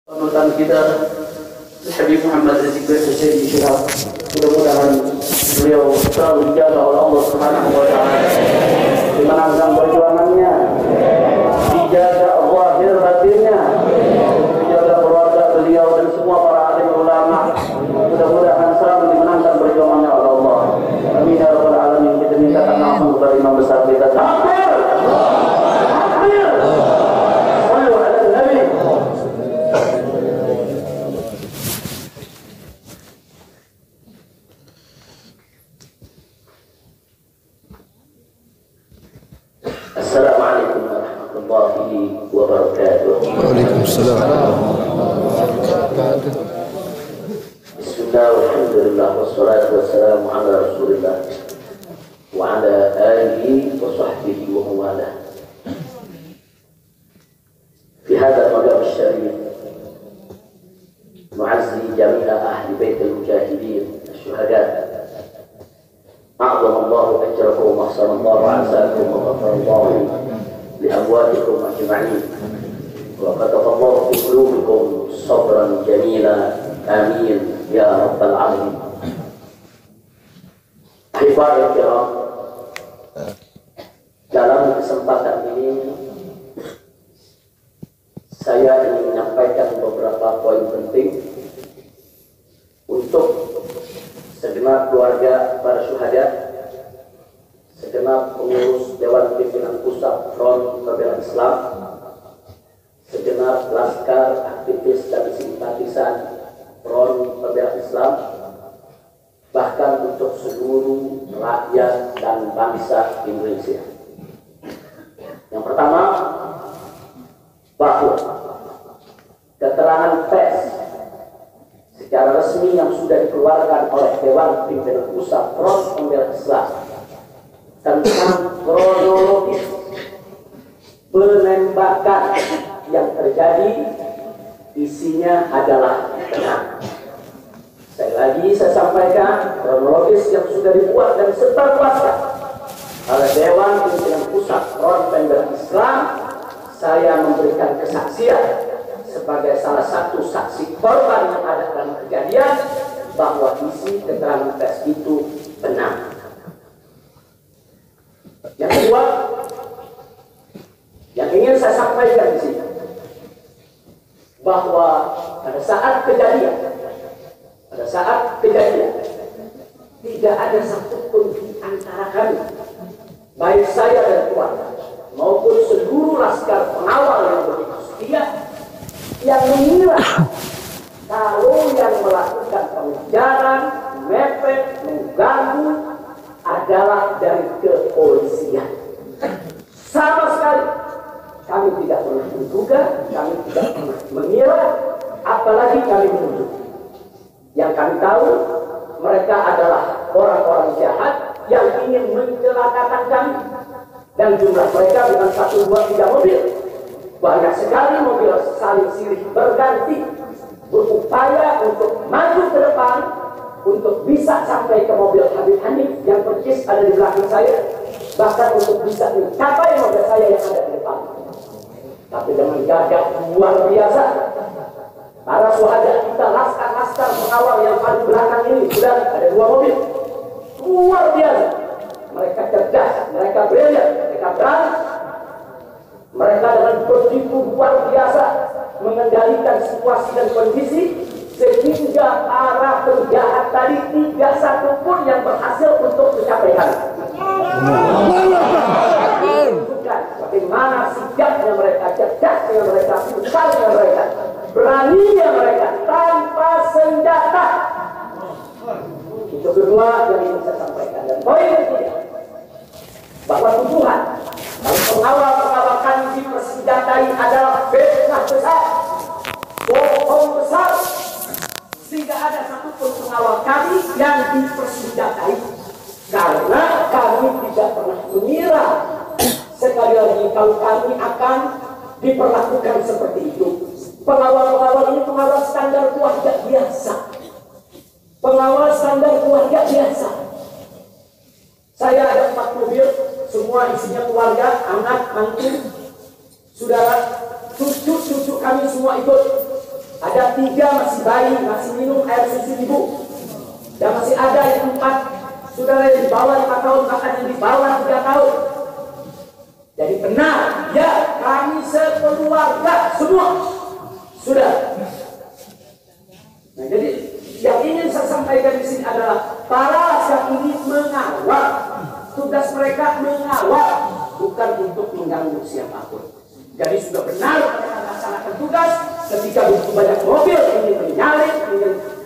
Panutan kita Habib Muhammad Rizik Syihab Syihab, mudah-mudahan beliau selalu dijaga oleh Allah Subhanahu wa taala, dimenangkan perjuangannya, dijaga zahir batinnya, dijaga keluarga beliau dan semua para alim ulama, mudah-mudahan selalu dimenangkan perjuangannya oleh Allah. Amin ya rabbal alamin. Kita mintakan langsung kepada imam besar kita. Takbir! Takbir! Sallu ala Nabi. Assalamualaikum warahmatullahi wabarakatuh. Waalaikumsalam. Bismillah, walhamdulillah, wassalatu wassalamu ala rasulillah wa ala alihi wa sahbihi wa mawalah. Fi hadha al-maqam al-sharif nu'azzi jami'a ahli bait al-mujahidin al-shuhada. أعظم الله أجركم وأحسن الله عساكم وغفر الله لأمواتكم أجمعين وكتب الله في قلوبكم صبرا جميلا آمين يا رب العالمين. Ahibba'il kiram, dalam kesempatan ini saya ingin menyampaikan beberapa poin penting untuk segenap keluarga para syuhada, segenap pengurus Dewan Pimpinan Pusat Front Pembela Islam, segenap laskar, aktivis dan simpatisan Front Pembela Islam, bahkan untuk seluruh rakyat dan bangsa Indonesia. Yang pertama, bahwa keterangan pers secara resmi yang sudah dikeluarkan oleh Dewan Pimpinan Pusat Front Pembela Islam tentang kronologis penembakan yang terjadi isinya adalah benar. Sekali lagi saya sampaikan, kronologis yang sudah dibuat dan seterkuatkan oleh Dewan Pimpinan Pusat Front Pembela Islam, saya memberikan kesaksian sebagai salah satu saksi korban yang ada dalam kejadian bahwa isi keterangan pers itu benar. Yang kedua, yang ingin saya sampaikan di sini bahwa pada saat kejadian tidak ada satupun di antara kami, baik saya dan keluarga maupun seluruh laskar pengawal yang begitu setia, yang mengira kalau yang melakukan pengejaran, mepet, mengganggu adalah dari kepolisian. Sama sekali kami tidak pernah menduga, kami tidak pernah mengira, apalagi kami menuduh. Yang kami tahu, mereka adalah orang-orang jahat yang ingin mencelakakan kami, dan jumlah mereka bukan 1, 2, 3 mobil. Banyak sekali mobil saling silih berganti, berupaya untuk maju ke depan, untuk bisa sampai ke mobil Habib Hanif yang persis ada di belakang saya, bahkan untuk bisa mencapai mobil saya yang ada di depan. Tapi dengan gagah luar biasa, para syuhada kita, laskar-laskar pengawal yang paling belakang ini, sudah ada 2 mobil, luar biasa. Mereka cerdas, mereka brilian, mereka berani. Mereka dengan begitu luar biasa mengendalikan situasi dan kondisi, sehingga para penjahat tadi tidak satu pun yang berhasil untuk mencapai hal. Menunjukkan bagaimana sigapnya mereka, cerdasnya mereka, pintarnya mereka, beraninya mereka tanpa senjata. Itu kedua yang ingin saya sampaikan. Dan poin ketiga, bahwa tuduhan kalau pengawal-pengawal kami dipersenjatai adalah fitnah besar, bohong besar, sehingga ada satupun pengawal kami yang dipersenjatai, karena kami tidak pernah mengira sekali lagi kalau kami akan diperlakukan seperti itu. Pengawal-pengawal ini pengawal standar keluarga biasa, pengawal standar keluarga biasa. Saya ada 4 mobil, semua isinya keluarga, anak, mantu, saudara, cucu-cucu kami semua ikut. Ada 3 masih bayi, masih minum air susu ibu. Dan masih ada yang 4 saudara yang di bawah 5 tahun, bahkan yang di bawah 3 tahun. Jadi benar, ya kami sekeluarga semua sudah. Nah, jadi yang ingin saya sampaikan di sini adalah para laskar ini mengawal. Tugas mereka mengawal, bukan untuk mengganggu siapapun. Jadi sudah benar mereka melaksanakan tugas. Ketika begitu banyak mobil ingin menyalip,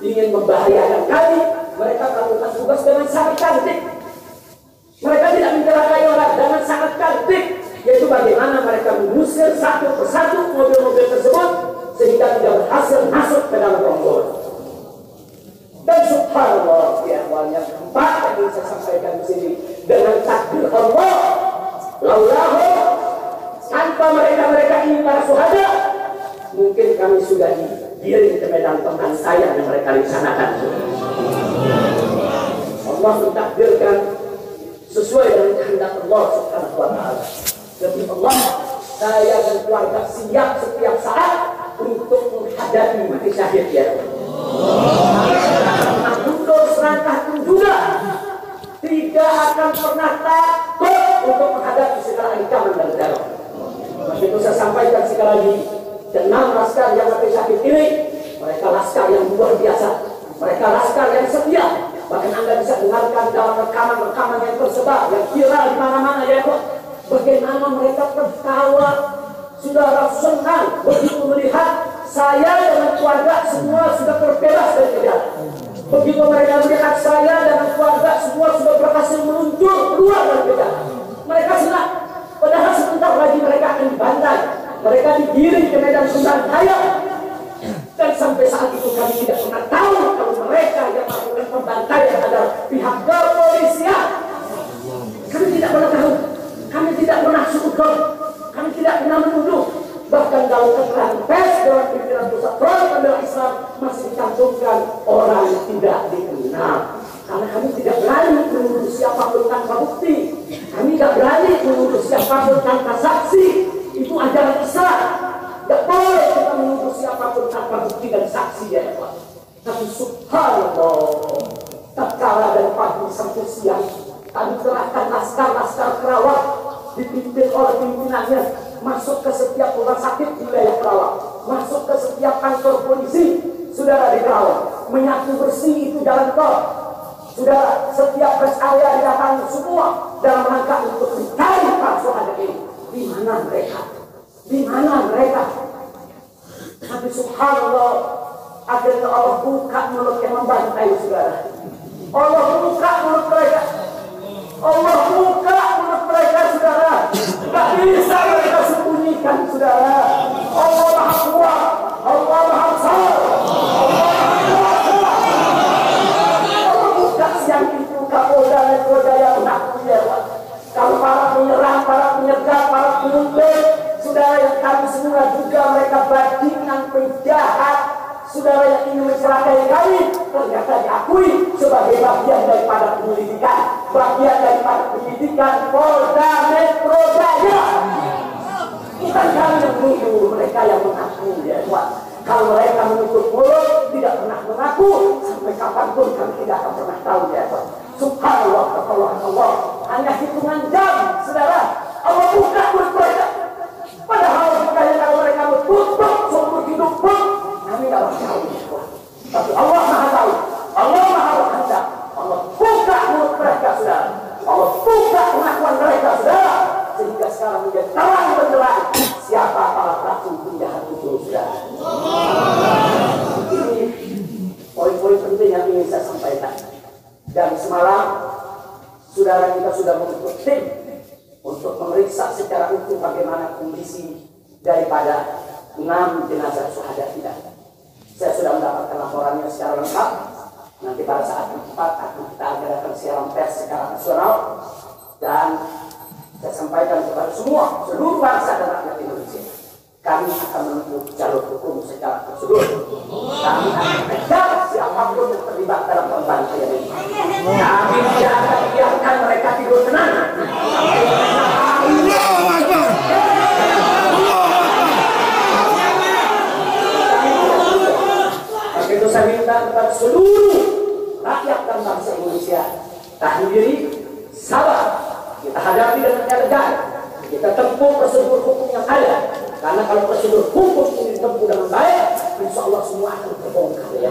ingin membahayakan kami, mereka melakukan tugas dengan sangat cantik. Mereka tidak mencelakai orang dengan sangat cantik, yaitu bagaimana mereka mengusir satu persatu mobil-mobil tersebut sehingga tidak berhasil masuk ke dalam rombongan. Dan subhanallah, ya awalnya keempat yang ingin saya sampaikan di sini, dengan takdir Allah, laulahu, tanpa mereka ini para syuhada, mungkin kami sudah digiring ke medan perang saya yang mereka rencanakan. Allah mentakdirkan sesuai dengan kehendak Allah Subhanahu wa taala. Demi Allah, saya dan keluarga siap setiap saat untuk menghadapi mati syahid ya. Mundur serangkah pun juga tidak akan pernah takut untuk menghadapi segala ancaman dan teror. Itu saya sampaikan sekali lagi, 6 laskar yang mati syahid ini, mereka laskar yang luar biasa, mereka laskar yang setia. Bahkan Anda bisa dengarkan dalam rekaman-rekaman yang tersebar, yang viral di mana-mana ya kok. Bagaimana mereka tertawa, saudara senang begitu melihat saya dengan keluarga semua sudah terbebas dari kejahatan. Begitu mereka melihat saya dan keluarga semua sudah berhasil meluncur keluar dari kejahatan, mereka senang. Padahal sebentar lagi mereka akan dibantai, mereka digiring ke medan pembantaian. Dan sampai saat itu kami tidak pernah tahu kalau mereka yang melakukan pembantaian adalah pihak kepolisian. Kami tidak pernah tahu, kami tidak pernah sudut, kami tidak pernah menuduh. Bahkan dalam keterangan pers Dewan Pimpinan Pusat Front Pembela Islam masih dicantumkan orang yang tidak dikenal. Karena kami tidak berani menuduh siapapun tanpa bukti, kami tidak berani menuduh siapapun tanpa saksi. Itu ajaran Islam. Tidak boleh kita menuduh siapapun tanpa bukti dan saksi ya Pak. Tapi subhanallah, tatkala dari pagi sampai siang kami kerahkan laskar-laskar Kerawang dipimpin oleh pimpinannya masuk ke setiap rumah sakit di wilayah Kerawang, masuk ke setiap kantor polisi saudara di Kerawang, menyapu bersih itu jalan tol saudara, setiap rest area didatangi semua dalam rangka untuk mencari para syuhada ini. Di mana mereka? Di mana mereka? Tapi subhanallah, akhirnya Allah buka mulut yang membantai saudara. Allah buka mulut mereka. Allah buka mulut mereka saudara. Tidak bisa mereka sembunyikan saudara. Allah Maha Kuat, Allah Maha Besar, Allah Maha Kuasa. Allah buka siang itu Kapolda Metro Jaya mengaku ya Pak. Kalau para penyerang, para penyegar, para penyumbang, saudara yang kami semua juga mereka bajingan penjahat, saudara yang ingin mencelakai kami, ternyata diakui sebagai bagian daripada penyelidikan, bagian daripada penyidikan Polda Metro Jaya. Bukan kami yang menuduh, mereka yang mengaku ya Pak. Kalau mereka menutup mulut, tidak pernah mengaku, sampai kapanpun kami tidak akan pernah tahu ya Pak. Subhanallah, Allah, hanya hitungan jam, saudara. Allah buka mulut mereka. Padahal kalau mereka tutup seumur hidup pun, kami tidak tahu. Tapi Allah Maha tahu, Allah Maha berkehendak. Allah buka mulut mereka, saudara. Allah buka pengakuan mereka, saudara. Sehingga sekarang menjadi terang benderang siapa para pelaku penjahat itu, saudara. Ini poin-poin penting yang ingin saya sampaikan. Dan semalam saudara kita sudah membentuk tim untuk memeriksa secara utuh bagaimana kondisi daripada 6 jenazah syuhada kita. Saya sudah mendapatkan laporannya secara lengkap. Nanti pada saat yang tepat akan kita adakan siaran pers secara nasional, dan saya sampaikan kepada semua seluruh bangsa dan rakyat Indonesia, kami akan menempuh jalur hukum secara prosedur. Kami akan kejar siapapun yang terlibat dalam pembantaian ini. Kami tidak akan biarkan mereka tidur tenang. tahan diri, sabar, kita hadapi dengan elegan, kita tempuh prosedur hukum yang ada. Karena kalau prosedur hukum ini ditempuh dengan baik, insya Allah semua akan terbongkar. Ya.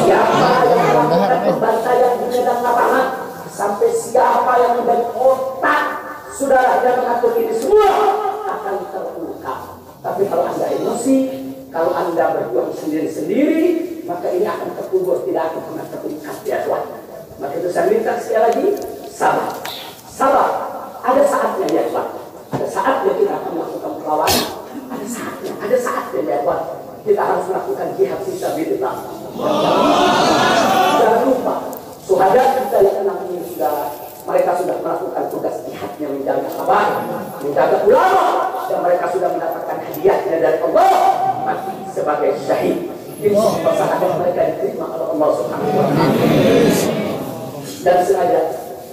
Siapa yang melakukan pembantaian di medan lapangan, sampai siapa yang menjadi otak saudara yang mengatur ini semua akan terungkap. Tapi kalau Anda emosi, kalau Anda berjuang sendiri-sendiri, maka ini akan terkubur, tidak akan pernah terungkap ya Tuhan. Maka itu saya minta sekali lagi, sabar. Sabar. Ada saatnya ya Tuhan. Ada saatnya kita akan melakukan perlawanan. Ada saatnya ya Tuhan. Kita harus melakukan jihad fisabilillah. Jangan lupa, syuhada kita yang 6 ini mereka sudah melakukan tugas jihadnya, menjaga kabar, menjaga ulama, dan mereka sudah mendapatkan hadiahnya dari Allah, mati sebagai syahid. Insya Allah syahadat mereka diterima oleh Allah Subhanahu wa Ta'ala. Dan sengaja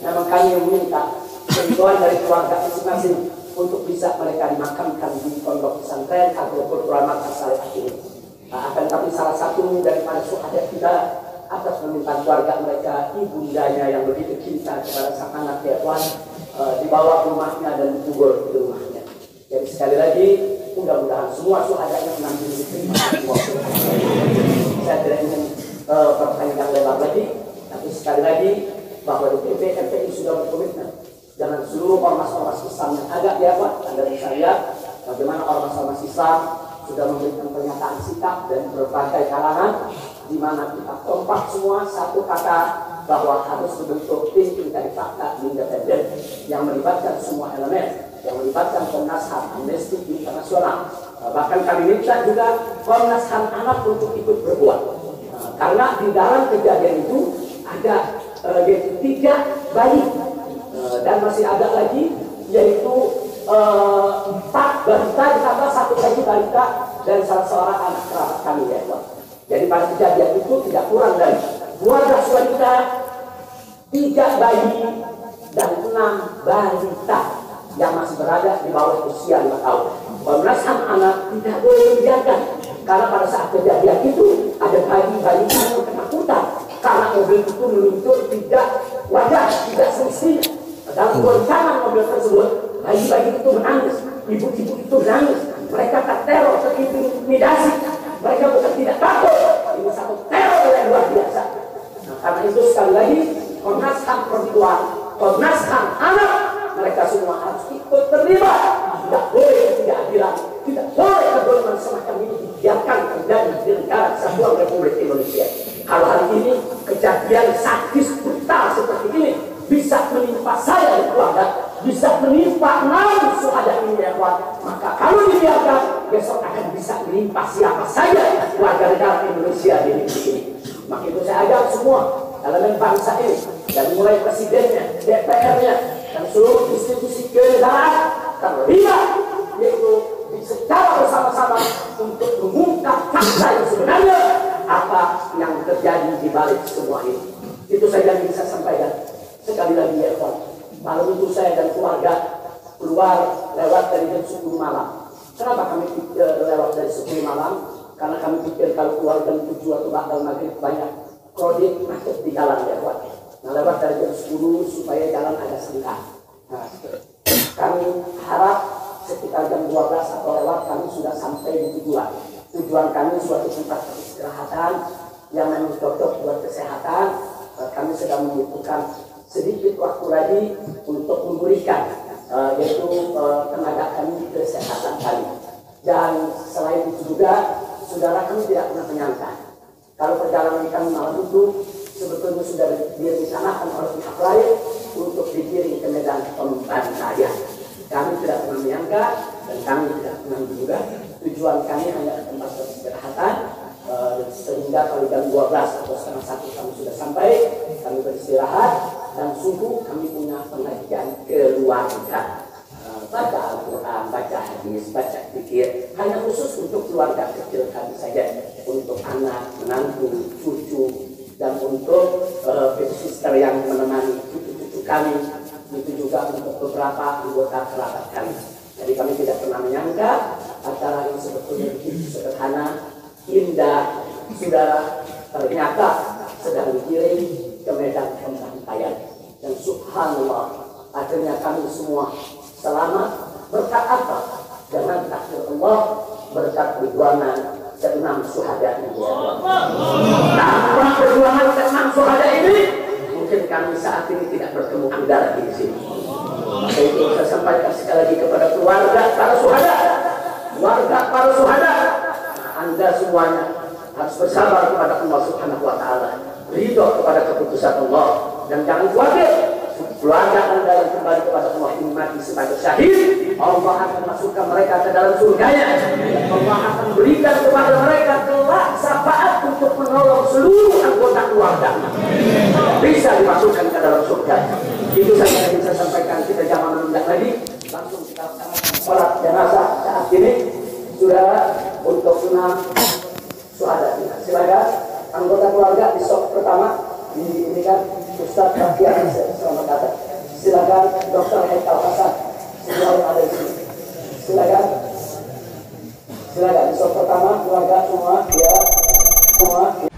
memang kami meminta bantuan dari keluarga masing-masing untuk bisa mereka dimakamkan di pondok pesantren atau Ulama Saleh ini. Akan tapi salah satu daripada syuhada kita atas permintaan keluarga mereka, ibundanya yang begitu cinta kepada sang anak ya Tuhan, dibawa ke rumahnya dan dikubur di rumahnya. Jadi sekali lagi, mudah-mudahan semua syuhadanya mengambil diterima. Saya tidak ingin berpanjang lebar lagi, tapi sekali lagi bahwa DPP MPI sudah berkomitmen dengan seluruh ormas-ormas Islam yang ada ya Pak. Anda bisa lihat bagaimana ormas-ormas Islam sudah memberikan pernyataan sikap dan berbagai kalangan, di mana kita kompak semua satu kata bahwa harus membentuk tim pencari fakta independen yang melibatkan semua elemen, yang melibatkan Komnas HAM, Amnesty Internasional. Bahkan kami minta juga Komnas HAM anak untuk ikut berbuat, karena di dalam kejadian itu ada yaitu 3 bayi dan masih ada lagi yaitu 4 balita ditambah 1 lagi balita dan salah seorang anak kerabat kami ya Pak. Jadi pada kejadian itu tidak kurang dari 12 wanita, 3 bayi dan 6 balita yang masih berada di bawah usia 5 tahun. Komnas HAM anak tidak boleh dibiarkan, karena pada saat kejadian itu ada bayi-bayi yang ketakutan karena mobil itu meluncur tidak wajar, tidak semestinya. Dalam goncangan mobil tersebut, bayi-bayi itu menangis, ibu-ibu itu menangis, mereka terteror, terintimidasi, mereka bukan tidak takut, ini satu teror yang luar biasa. Nah, karena itu sekali lagi, Komnas HAM perempuan, Komnas HAM anak, mereka semua harus ikut terlibat. Tidak boleh ketidakadilan, tidak boleh kedoliman semacam ini dibiarkan terjadi di negara Kesatuan Republik Indonesia. Kalau hari ini kejadian sadis brutal seperti ini bisa menimpa saya dan keluarga, bisa menimpa 6 syuhada ini ya Tuhan, maka kalau dibiarkan besok akan bisa menimpa siapa saja warga negara Indonesia di negeri ini. Maka itu saya ajak semua elemen bangsa ini, dari mulai presidennya, DPR-nya, dan seluruh institusi kenegaraan terlibat, yaitu secara bersama-sama untuk mengungkap fakta yang sebenarnya apa yang terjadi di balik semua ini. Itu saja yang bisa saya sampaikan. Sekali lagi ya Tuhan, malam itu saya dan keluarga keluar lewat dari jam 10 malam. Kenapa kami lewat dari 10 malam? Karena kami pikir kalau keluar jam 7 atau ba'dal maghrib banyak krodit macet di jalan ya Tuhan. Nah, lewat dari jam 10 supaya jalan agak senggang. Nah, kami harap sekitar jam 12 atau lewat kami sudah sampai di tujuan. Tujuan kami suatu tempat peristirahatan yang memang cocok buat kesehatan. Kami sedang membutuhkan sedikit waktu lagi untuk memulihkan yaitu tenaga kami kesehatan kami. Dan selain itu juga, saudara kami tidak pernah menyangka kalau perjalanan kami malam itu sebetulnya sudah direncanakan oleh pihak lain untuk dikirim ke medan pembantaian. Kami tidak pernah menyangka dan kami tidak pernah juga tujuan kami hanya ke tempat peristirahatan, sehingga kalau jam 12 atau setengah 1 kami sudah sampai, kami beristirahat dan sungguh kami punya pengajian keluarga, baca Al-Quran, baca hadis, baca zikir, hanya khusus untuk keluarga kecil kami saja, untuk anak, menantu, cucu, dan untuk sister yang menemani cucu-cucu kami, itu juga untuk beberapa anggota kerabat kami. Jadi kami tidak pernah menyangka acara yang sebetulnya begitu sederhana, indah, saudara ternyata sedang dikirim ke medan pembantaian. Dan subhanallah, akhirnya kami semua selamat. Berkat apa? Dengan takdir Allah, berkat perjuangan ke-6 syuhada ini. Tanpa perjuangan ke-6 syuhada ini, mungkin kami saat ini tidak bertemu Anda lagi di sini. Maka itu saya sampaikan sekali lagi kepada keluarga para syuhada, keluarga para syuhada, Anda semuanya harus bersabar kepada Allah Subhanahu wa Ta'ala, ridho kepada keputusan Allah, dan jangan khawatir. Keluarga Anda yang kembali kepada Allah ini mati sebagai syahid, Allah akan masukkan mereka ke dalam surganya. Allah akan berikan kepada mereka kelak syafaat untuk menolong seluruh anggota keluarga, bisa dimasukkan ke dalam surga. Itu saja yang saya sampaikan. Kita jangan menunda lagi, langsung kita laksanakan sholat jenazah saat ini. Sudah untuk 6 syuhada kita. Silakan anggota keluarga di sop pertama. Ini kan Ustaz Rafian, selamat datang. Silakan Dr. Haikal Hasan, semua yang ada di sini. Silakan di sop pertama keluarga semua, ya semua.